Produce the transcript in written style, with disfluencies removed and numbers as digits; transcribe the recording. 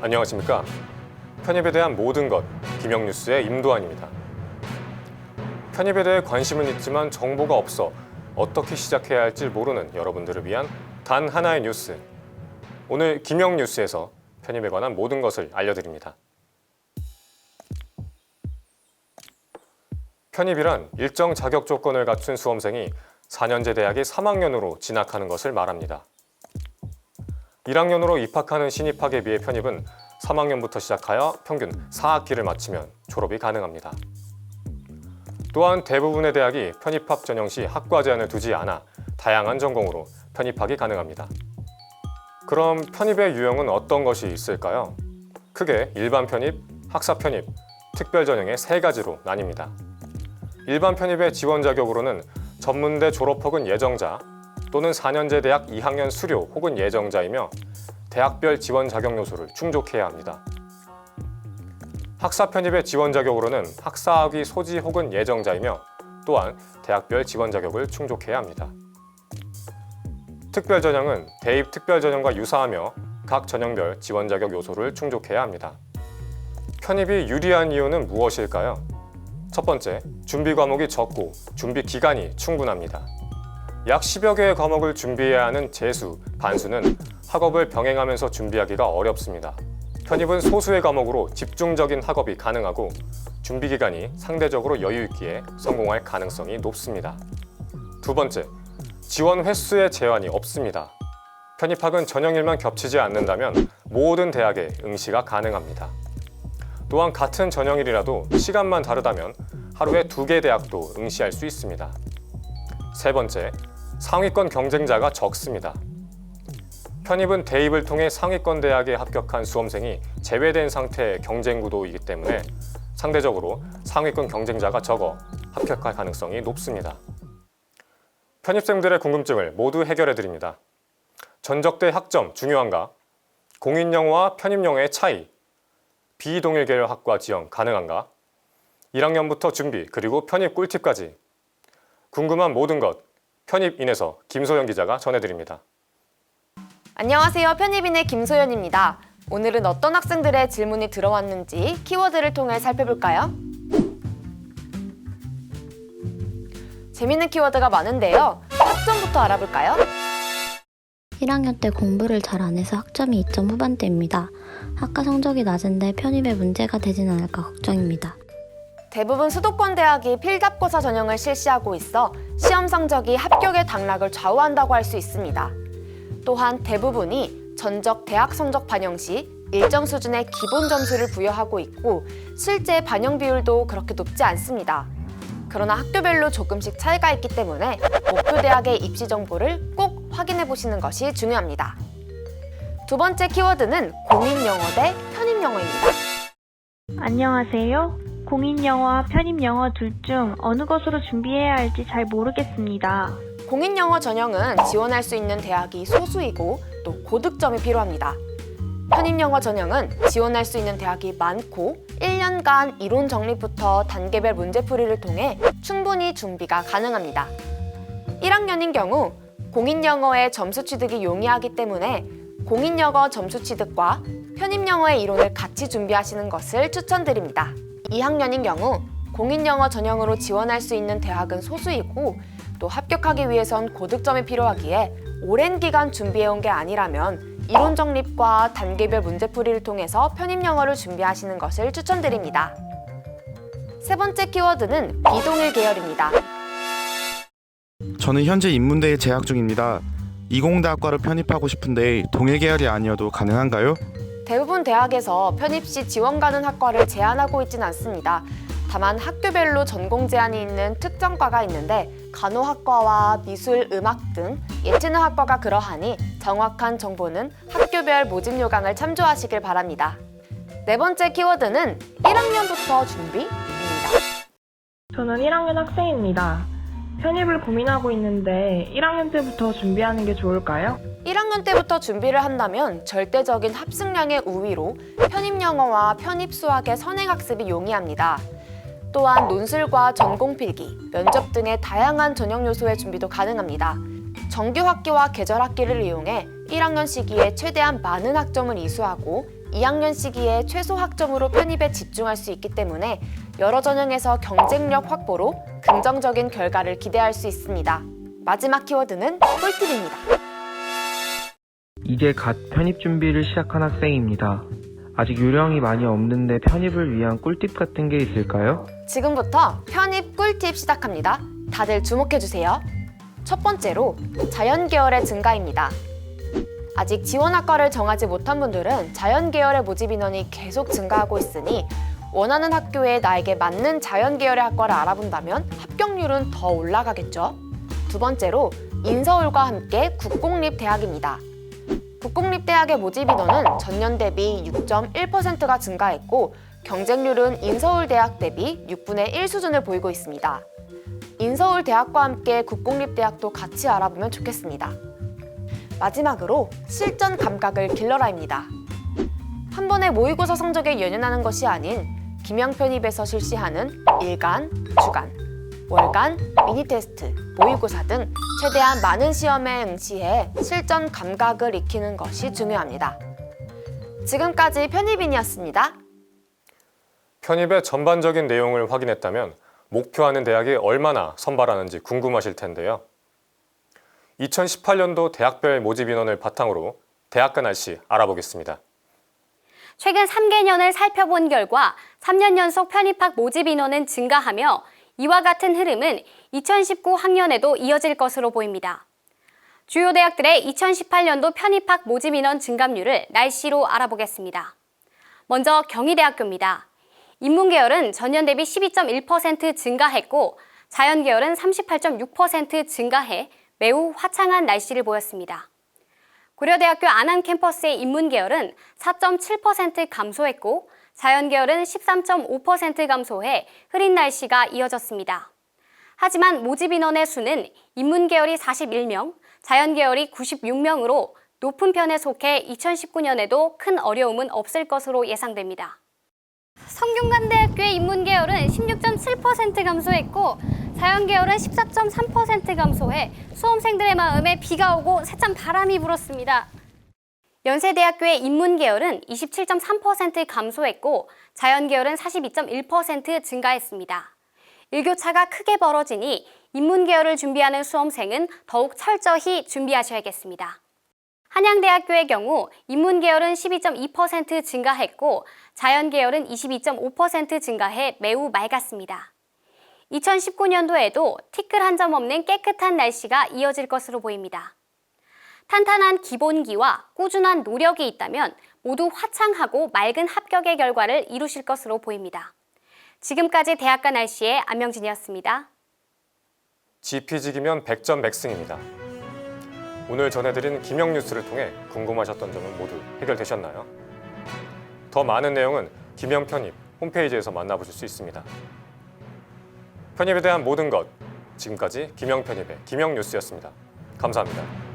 안녕하십니까? 편입에 대한 모든 것, 김영뉴스의 임도환입니다. 편입에 대해 관심은 있지만 정보가 없어 어떻게 시작해야 할지 모르는 여러분들을 위한 단 하나의 뉴스. 오늘 김영뉴스에서 편입에 관한 모든 것을 알려드립니다. 편입이란 일정 자격 조건을 갖춘 수험생이 4년제 대학에 3학년으로 진학하는 것을 말합니다. 1학년으로 입학하는 신입학에 비해 편입은 3학년부터 시작하여 평균 4학기를 마치면 졸업이 가능합니다. 또한 대부분의 대학이 편입학 전형 시 학과 제한을 두지 않아 다양한 전공으로 편입학이 가능합니다. 그럼 편입의 유형은 어떤 것이 있을까요? 크게 일반 편입, 학사 편입, 특별 전형의 세 가지로 나뉩니다. 일반 편입의 지원 자격으로는 전문대 졸업 혹은 예정자 또는 4년제 대학 2학년 수료 혹은 예정자이며 대학별 지원 자격 요소를 충족해야 합니다. 학사 편입의 지원 자격으로는 학사학위 소지 혹은 예정자이며 또한 대학별 지원 자격을 충족해야 합니다. 특별 전형은 대입 특별 전형과 유사하며 각 전형별 지원 자격 요소를 충족해야 합니다. 편입이 유리한 이유는 무엇일까요? 첫 번째, 준비 과목이 적고 준비 기간이 충분합니다. 약 10여 개의 과목을 준비해야 하는 재수, 반수는 학업을 병행하면서 준비하기가 어렵습니다. 편입은 소수의 과목으로 집중적인 학업이 가능하고 준비 기간이 상대적으로 여유 있기에 성공할 가능성이 높습니다. 두 번째, 지원 횟수의 제한이 없습니다. 편입학은 전형일만 겹치지 않는다면 모든 대학에 응시가 가능합니다. 또한 같은 전형일이라도 시간만 다르다면 하루에 2개 대학도 응시할 수 있습니다. 세 번째, 상위권 경쟁자가 적습니다. 편입은 대입을 통해 상위권 대학에 합격한 수험생이 제외된 상태의 경쟁 구도이기 때문에 상대적으로 상위권 경쟁자가 적어 합격할 가능성이 높습니다. 편입생들의 궁금증을 모두 해결해드립니다. 전적대 학점 중요한가? 공인영어와 편입영어의 차이, 비동일 계열 학과 지원 가능한가? 1학년부터 준비 그리고 편입 꿀팁까지 궁금한 모든 것 편입인에서 김소연 기자가 전해드립니다. 안녕하세요. 편입인의 김소연입니다. 오늘은 어떤 학생들의 질문이 들어왔는지 키워드를 통해 살펴볼까요? 재밌는 키워드가 많은데요. 학점부터 알아볼까요? 1학년 때 공부를 잘 안 해서 학점이 2점 후반대입니다. 학과 성적이 낮은데 편입에 문제가 되진 않을까 걱정입니다. 대부분 수도권 대학이 필답고사 전형을 실시하고 있어 시험 성적이 합격의 당락을 좌우한다고 할 수 있습니다. 또한 대부분이 전적 대학 성적 반영 시 일정 수준의 기본 점수를 부여하고 있고 실제 반영 비율도 그렇게 높지 않습니다. 그러나 학교별로 조금씩 차이가 있기 때문에 목표 대학의 입시 정보를 꼭 확인해 보시는 것이 중요합니다. 두 번째 키워드는 공인영어 대 편입영어입니다. 안녕하세요. 공인영어와 편입영어 둘 중 어느 것으로 준비해야 할지 잘 모르겠습니다. 공인영어 전형은 지원할 수 있는 대학이 소수이고 또 고득점이 필요합니다. 편입영어 전형은 지원할 수 있는 대학이 많고 1년간 이론 정립부터 단계별 문제풀이를 통해 충분히 준비가 가능합니다. 1학년인 경우 공인영어의 점수 취득이 용이하기 때문에 공인영어 점수 취득과 편입영어의 이론을 같이 준비하시는 것을 추천드립니다. 2학년인 경우 공인영어 전형으로 지원할 수 있는 대학은 소수이고 또 합격하기 위해선 고득점이 필요하기에 오랜 기간 준비해온 게 아니라면 이론 정립과 단계별 문제풀이를 통해서 편입영어를 준비하시는 것을 추천드립니다. 세 번째 키워드는 비동일 계열입니다. 저는 현재 인문대에 재학 중입니다. 이공대학과로 편입하고 싶은데 동일 계열이 아니어도 가능한가요? 대부분 대학에서 편입 시 지원 가능 학과를 제한하고 있진 않습니다. 다만 학교별로 전공 제한이 있는 특정과가 있는데 간호학과와 미술, 음악 등 예체능 학과가 그러하니 정확한 정보는 학교별 모집 요강을 참조하시길 바랍니다. 네 번째 키워드는 1학년부터 준비입니다. 저는 1학년 학생입니다. 편입을 고민하고 있는데 1학년 때부터 준비하는 게 좋을까요? 1학년 때부터 준비를 한다면 절대적인 합승량의 우위로 편입영어와 편입수학의 선행학습이 용이합니다. 또한 논술과 전공필기, 면접 등의 다양한 전형 요소의 준비도 가능합니다. 정규 학기와 계절 학기를 이용해 1학년 시기에 최대한 많은 학점을 이수하고 2학년 시기에 최소 학점으로 편입에 집중할 수 있기 때문에 여러 전형에서 경쟁력 확보로 긍정적인 결과를 기대할 수 있습니다. 마지막 키워드는 꿀팁입니다. 이제 갓 편입 준비를 시작한 학생입니다. 아직 요령이 많이 없는데 편입을 위한 꿀팁 같은 게 있을까요? 지금부터 편입 꿀팁 시작합니다. 다들 주목해주세요. 첫 번째로 자연계열의 증가입니다. 아직 지원학과를 정하지 못한 분들은 자연계열의 모집 인원이 계속 증가하고 있으니 원하는 학교에 나에게 맞는 자연계열의 학과를 알아본다면 합격률은 더 올라가겠죠. 두 번째로 인서울과 함께 국공립대학입니다. 국공립대학의 모집 인원은 전년 대비 6.1%가 증가했고 경쟁률은 인서울대학 대비 6분의 1 수준을 보이고 있습니다. 인서울대학과 함께 국공립대학도 같이 알아보면 좋겠습니다. 마지막으로 실전 감각을 길러라입니다. 한 번의 모의고사 성적에 연연하는 것이 아닌 기명 편입에서 실시하는 일간, 주간, 월간, 미니 테스트, 모의고사 등 최대한 많은 시험에 응시해 실전 감각을 익히는 것이 중요합니다. 지금까지 편입인이었습니다. 편입의 전반적인 내용을 확인했다면 목표하는 대학이 얼마나 선발하는지 궁금하실 텐데요. 2018년도 대학별 모집 인원을 바탕으로 대학간 날씨 알아보겠습니다. 최근 3개년을 살펴본 결과 3년 연속 편입학 모집 인원은 증가하며 이와 같은 흐름은 2019 학년에도 이어질 것으로 보입니다. 주요 대학들의 2018년도 편입학 모집 인원 증감률을 날씨로 알아보겠습니다. 먼저 경희대학교입니다. 인문계열은 전년 대비 12.1% 증가했고 자연계열은 38.6% 증가해 매우 화창한 날씨를 보였습니다. 고려대학교 안암 캠퍼스의 인문계열은 4.7% 감소했고 자연계열은 13.5% 감소해 흐린 날씨가 이어졌습니다. 하지만 모집 인원의 수는 인문계열이 41명, 자연계열이 96명으로 높은 편에 속해 2019년에도 큰 어려움은 없을 것으로 예상됩니다. 성균관대학교의 인문계열은 16.7% 감소했고 자연계열은 14.3% 감소해 수험생들의 마음에 비가 오고 세찬 바람이 불었습니다. 연세대학교의 인문계열은 27.3% 감소했고 자연계열은 42.1% 증가했습니다. 일교차가 크게 벌어지니 인문계열을 준비하는 수험생은 더욱 철저히 준비하셔야겠습니다. 한양대학교의 경우 인문계열은 12.2% 증가했고 자연계열은 22.5% 증가해 매우 맑았습니다. 2019년도에도 티끌 한 점 없는 깨끗한 날씨가 이어질 것으로 보입니다. 탄탄한 기본기와 꾸준한 노력이 있다면 모두 화창하고 맑은 합격의 결과를 이루실 것으로 보입니다. 지금까지 대학가 날씨의 안명진이었습니다. GP직이면 100점 100승입니다. 오늘 전해드린 기명 뉴스를 통해 궁금하셨던 점은 모두 해결되셨나요? 더 많은 내용은 기명 편입 홈페이지에서 만나보실 수 있습니다. 편입에 대한 모든 것, 지금까지 기명 편입의 기명 뉴스였습니다. 감사합니다.